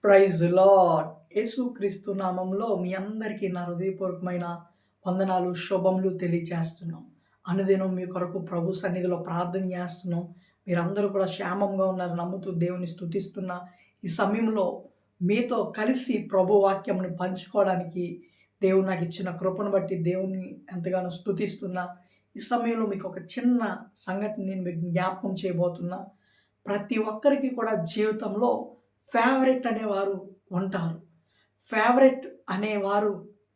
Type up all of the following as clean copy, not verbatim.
Praise lord. యేసుక్రీస్తు నామంలో మీ అందరికీ నా హృదయపూర్వకమైన వందనాలు, శుభములు తెలియచేస్తున్నాం. అనుదినం మీ కొరకు ప్రభు సన్నిధిలో ప్రార్థన చేస్తున్నాం. మీరందరూ కూడా క్షేమంగా ఉన్నారని నమ్ముతూ దేవుని స్తుతిస్తున్నా. ఈ సమయంలో మీతో కలిసి ప్రభు వాక్యంని పంచుకోవడానికి దేవుడు నాకు ఇచ్చిన కృపను బట్టి దేవుని ఎంతగానో స్తుతిస్తున్నా. ఈ సమయంలో మీకు ఒక చిన్న సంఘటన నేను మీకు జ్ఞాపకం చేయబోతున్నా. ప్రతి ఒక్కరికి కూడా జీవితంలో ఫేవరెట్ అనేవారు ఉంటారు. ఫేవరెట్ అనేవారు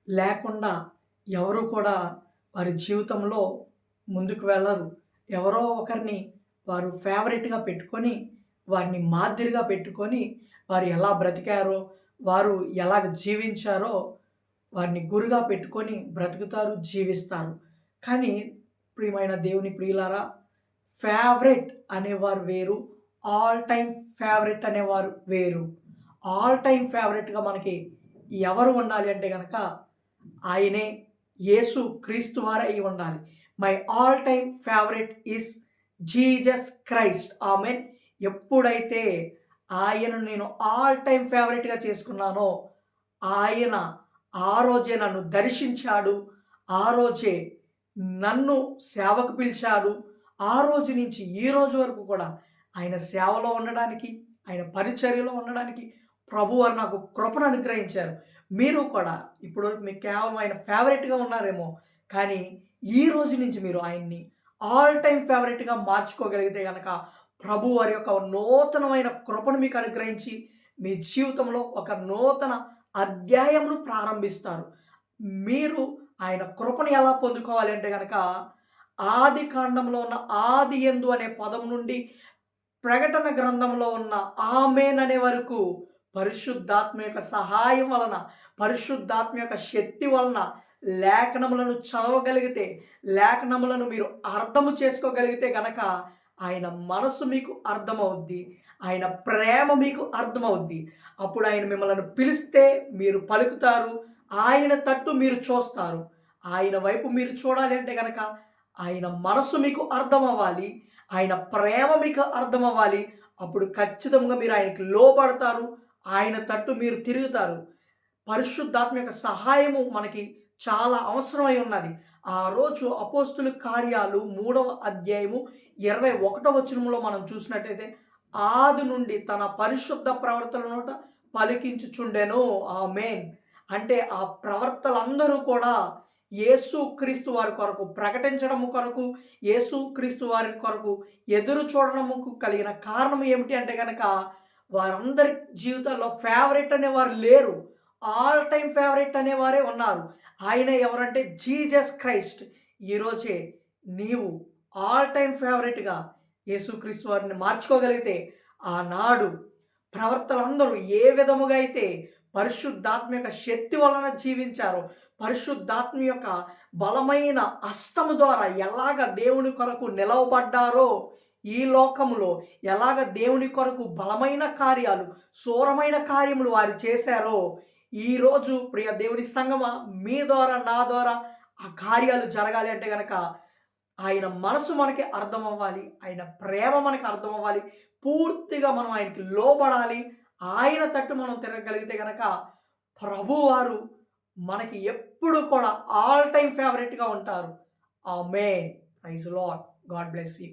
లేకుండా ఎవరు కూడా వారి జీవితంలో ముందుకు వెళ్ళరు. ఎవరో ఒకరిని వారు ఫేవరెట్‌గా పెట్టుకొని, వారిని మాదిరిగా పెట్టుకొని, వారు ఎలా బ్రతికారో, వారు ఎలాగ జీవించారో వారిని గురుగా పెట్టుకొని బ్రతుకుతారు, జీవిస్తారు. కానీ ప్రియమైన దేవుని ప్రియులారా, ఫేవరెట్ అనేవారు వేరు. ఆల్ టైమ్ ఫేవరెట్ అనేవారు వేరు. ఆల్ టైమ్ ఫేవరెట్‌గా మనకి ఎవరు ఉండాలి అంటే గనక ఆయనే యేసు క్రీస్తు వారే అయి ఉండాలి. My all time favourite is Jesus Christ. Amen. ఎప్పుడైతే ఆయనను నేను ఆల్ టైమ్ ఫేవరెట్‌గా చేసుకున్నానో, ఆయన ఆ రోజే నన్ను దర్శించాడు. ఆ రోజే నన్ను సేవకు పిలిచాడు. ఆ రోజు నుంచి ఈ రోజు వరకు కూడా ఆయన సేవలో ఉండడానికి, ఆయన పరిచర్యలో ఉండడానికి ప్రభువారు నాకు కృపను అనుగ్రహించారు. మీరు కూడా ఇప్పుడు మీకు కేవలం ఆయన ఫేవరెట్‌గా ఉన్నారేమో, కానీ ఈ రోజు నుంచి మీరు ఆయన్ని ఆల్ టైమ్ ఫేవరెట్‌గా మార్చుకోగలిగితే గనక ప్రభువారి యొక్క నూతనమైన కృపను మీకు అనుగ్రహించి, మీ జీవితంలో ఒక నూతన అధ్యాయమును ప్రారంభిస్తారు. మీరు ఆయన కృపను ఎలా పొందుకోవాలి అంటే గనక, ఆది కాండంలో ఉన్న ఆది యందు అనే పదం నుండి ప్రకటన గ్రంథంలో ఉన్న ఆమేన్ అనే వరకు పరిశుద్ధాత్మ యొక్క సహాయం వలన, పరిశుద్ధాత్మ యొక్క శక్తి వలన లేఖనములను చదవగలిగితే, లేఖనములను మీరు అర్థము చేసుకోగలిగితే గనక ఆయన మనసు మీకు అర్థమవుద్ది. ఆయన ప్రేమ మీకు అర్థమవుద్ది. అప్పుడు ఆయన మిమ్మల్ని పిలిస్తే మీరు పలుకుతారు. ఆయన తట్టు మీరు చూస్తారు. ఆయన వైపు మీరు చూడాలి అంటే గనక ఆయన మనసు మీకు అర్థమవ్వాలి. ఆయన ప్రేమ మీకు అర్థమవ్వాలి. అప్పుడు ఖచ్చితంగా మీరు ఆయనకి లోబడతారు. ఆయన తట్టు మీరు తిరుగుతారు. పరిశుద్ధాత్మ యొక్క సహాయము మనకి చాలా అవసరమై ఉన్నది. ఆ రోజు అపోస్తుల కార్యాలు 3వ అధ్యాయము 21వ వచనంలో మనం చూసినట్టయితే, ఆది నుండి తన పరిశుద్ధ ప్రవర్తన నోట పలికించుచుండెను. ఆమేన్. అంటే ఆ ప్రవర్తలందరూ కూడా యేసుక్రీస్తు వారి కొరకు ప్రకటించడము కొరకు, యేసుక్రీస్తు వారి కొరకు ఎదురు చూడడముకు కలిగిన కారణం ఏమిటి అంటే గనక, వారందరి జీవితాల్లో ఫేవరెట్ అనేవారు లేరు. ఆల్ టైమ్ ఫేవరెట్ అనేవారే ఉన్నారు. ఆయన ఎవరంటే జీసస్ క్రైస్ట్. ఈరోజే నీవు ఆల్ టైమ్ ఫేవరెట్‌గా యేసుక్రీస్తు వారిని మార్చుకోగలిగితే, ఆనాడు ప్రవర్తలందరూ ఏ విధముగా అయితే పరిశుద్ధాత్మ యొక్క శక్తి వలన జీవించారో, పరిశుద్ధాత్మ యొక్క బలమైన హస్తము ద్వారా ఎలాగ దేవుని కొరకు నిలవబడ్డారో, ఈ లోకములో ఎలాగ దేవుని కొరకు బలమైన కార్యాలు, శూరమైన కార్యములు వారు చేశారో, ఈరోజు ప్రియ దేవుని సంగమా మీ ద్వారా, నా ద్వారా ఆ కార్యాలు జరగాలి అంటే గనక ఆయన మనసు మనకి అర్థమవ్వాలి. ఆయన ప్రేమ మనకు అర్థమవ్వాలి. పూర్తిగా మనం ఆయనకి లోబడాలి. ఆయన తట్టు మనం తిరగగలిగితే గనక ప్రభువారు మనకి ఎప్పుడు కూడా ఆల్ టైమ్ ఫేవరెట్‌గా ఉంటారు. Amen. Praise Lord. God bless you.